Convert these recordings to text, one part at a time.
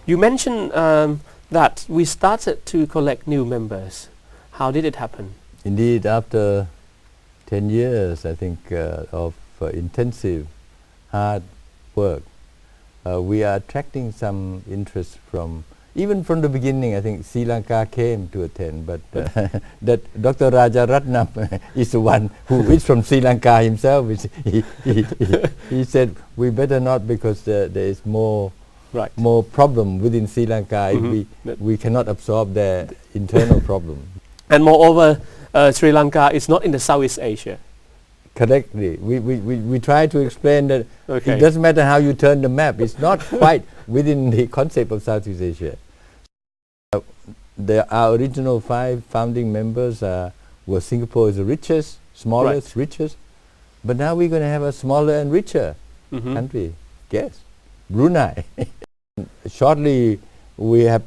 You mentioned that we started to collect new members. How did it happen? Indeed, after 10 years, I think, of intensive, hard work, we are attracting some interest from, even from the beginning. I think Sri Lanka came to attend, but that Dr. Rajaratnam is the one who is from Sri Lanka himself. He said, we better not, because there is more problem within Sri Lanka if we cannot absorb their internal problem. And moreover, Sri Lanka is not in the Southeast Asia. Correctly. We try to explain that it doesn't matter how you turn the map. It's not quite within the concept of Southeast Asia. Our original 5 founding members were Singapore is the richest, smallest, richest. But now we're going to have a smaller and richer country. Guess. Brunei. Shortly, we have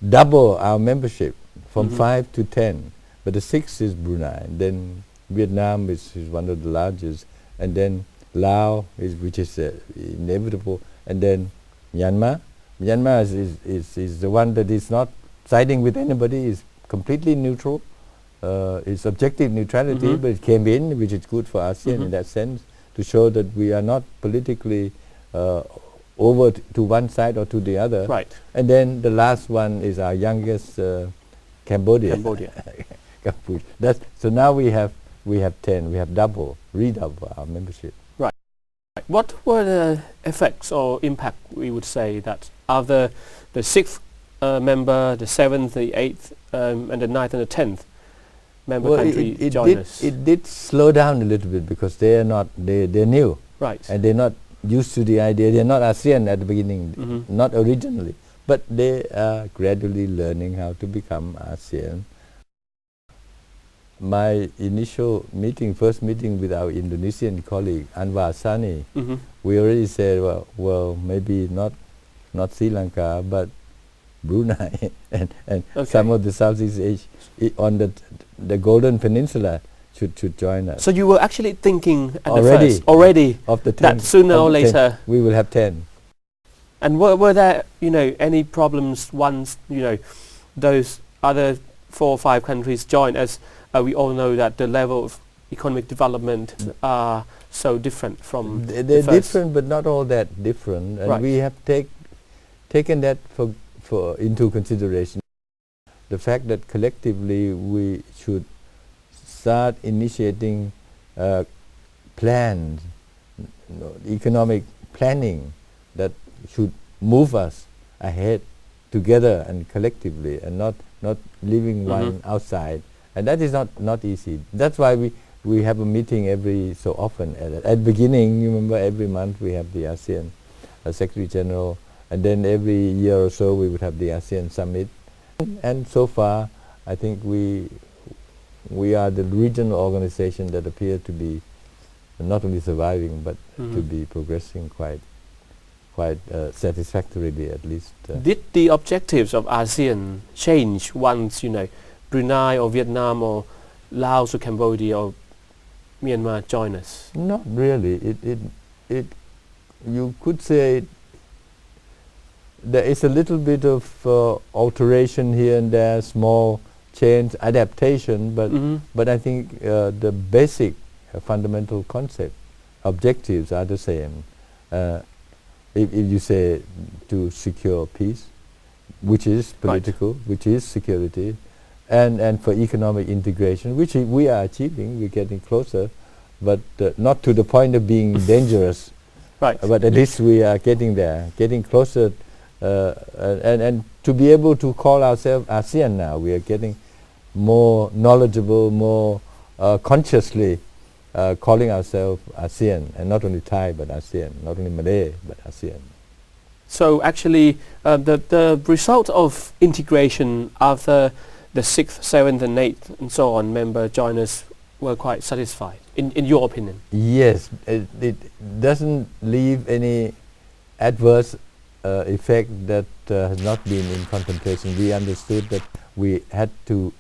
double our membership from 5 to 10. But the 6th is Brunei. Then Vietnam is one of the largest, and then Laos, which is inevitable, and then Myanmar. Myanmar is the one that is not siding with anybody, is completely neutral. It's objective neutrality, but it came in, which is good for ASEAN in that sense, to show that we are not politically over to one side or to the other. Right. And then the last one is our youngest, Cambodia. So now we have 10. We have redouble our membership. Right. What were the effects or impact, we would say, that after the 6th member, the 7th, the 8th, and the 9th and the 10th member country joined us? It did slow down a little bit, because they're new. Right. And they're not used to the idea. They're not ASEAN at the beginning, not originally. But they are gradually learning how to become ASEAN. My initial first meeting with our Indonesian colleague, Anwar Sani, we already said, well, maybe not Sri Lanka, but Brunei and some of the Southeast Asia on the Golden Peninsula should join us. So you were actually thinking at already of the 10, that sooner or later 10, we will have 10. And were there any problems once those other 4 or 5 countries joined, as we all know that the level of economic development are so different from they're different, but not all that different, and we have taken that for into consideration. The fact that collectively we should start initiating plans, economic planning that should move us ahead together and collectively, and not leaving one outside. And that is not easy. That's why we have a meeting every so often. At the beginning, you remember, every month we have the ASEAN Secretary General, and then every year or so we would have the ASEAN Summit. And so far, I think we are the regional organization that appear to be not only surviving, but to be progressing quite satisfactorily, at least. Did the objectives of ASEAN change once Brunei or Vietnam or Laos or Cambodia or Myanmar join us? Not really. You could say there is a little bit of alteration here and there, small change, adaptation, but I think the basic fundamental concept, objectives are the same. If you say to secure peace, which is political, which is security, and for economic integration, which we are achieving, we're getting closer, but not to the point of being dangerous. Right. But at least we are getting there, getting closer, and to be able to call ourselves ASEAN now, we are getting more knowledgeable, more consciously calling ourselves ASEAN, and not only Thai but ASEAN, not only Malay but ASEAN. So actually, the result of integration after the 6th, 7th and 8th and so on member joiners were quite satisfied, in your opinion? Yes, it doesn't leave any adverse effect that has not been in contemplation. We understood that we had to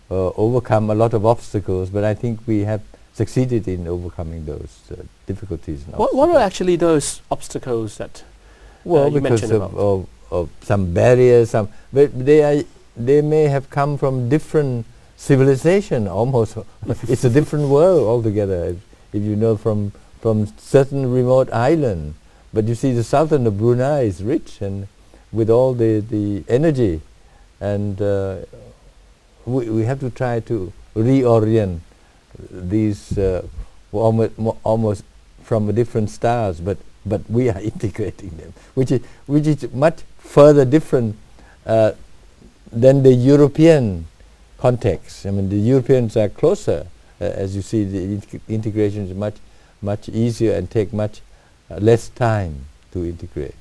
overcome a lot of obstacles, but I think we have succeeded in overcoming those difficulties. And what are actually those obstacles that you mentioned about? some barriers, but they may have come from different civilization almost. It's a different world altogether. If you know from certain remote island, but you see the southern of Brunei is rich and with all the energy, and we have to try to reorient these almost from a different styles, but we are integrating them, which is much further different than the European context. I mean, the Europeans are closer. As you see, the integration is much easier and take much less time to integrate.